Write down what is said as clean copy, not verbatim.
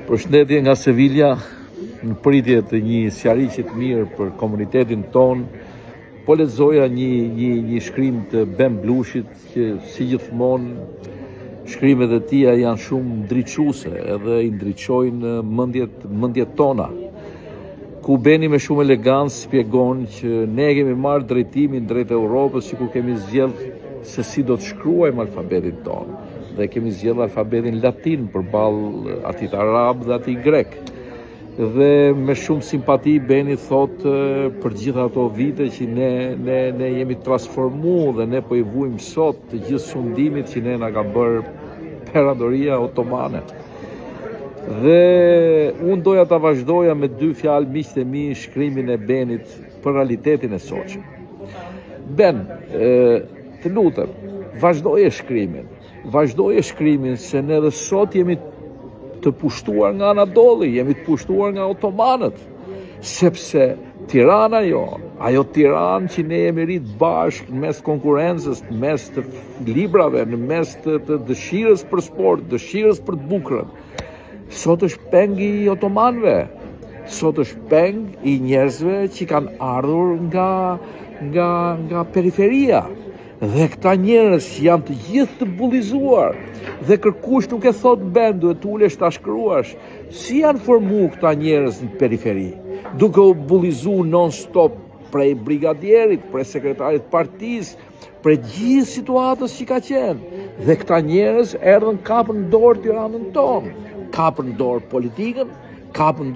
Përshëndetje nga Sevilla, në pritje të një sqarimi të mirë për komunitetin ton. Po lexoja një shkrim të Ben Blushit që si gjithmonë shkrimet e tija janë shumë ndriçuese edhe i ndriçojnë mendjet tona. Ku Beni me shumë elegancë shpjegon që ne kemi marrë drejtimin drejt Europës që ku kemi zgjedh se si do të shkruajmë alfabetin tonë. Dhe kemi zgjedhur alfabetin latin përballë atit arab dhe atij grek. Dhe me shumë simpati Beni thot për gjitha ato vite që ne jemi transformuar dhe ne po i vujmë sot të gjithë sundimit që ne na ka bërë Perandoria Otomane. Dhe unë doja ta vazhdoja me dy fjalë miqtë e mi shkrimin e Benit për realitetin e sotshëm. Ben, të lutem, vazhdoje shkrimin se ne edhe sot jemi të pushtuar nga Anadolli, jemi të pushtuar nga otomanët, sepse Tirana ajo Tiranë që ne jemi rritë bashkë në mes konkurencës, në mes të librave, në mes të dëshirës për sport, dëshirës për të bukurën, sot është peng i otomanëve, sot është peng i njerëzve që kanë ardhur nga periferia. Dhe këta njerëz janë të gjithë të bullizuar dhe kërkush nuk e thot Ben, duhet ulesh ta shkruash si janë formu këta njerëz në periferi, duke u bullizu non-stop prej brigadierit, prej sekretarit partisë, prej gjithë situatës që ka qenë. Dhe këta njerëz erdhën kapën dorë Tiranën tonë, kapën dorë politikën, kapën dorë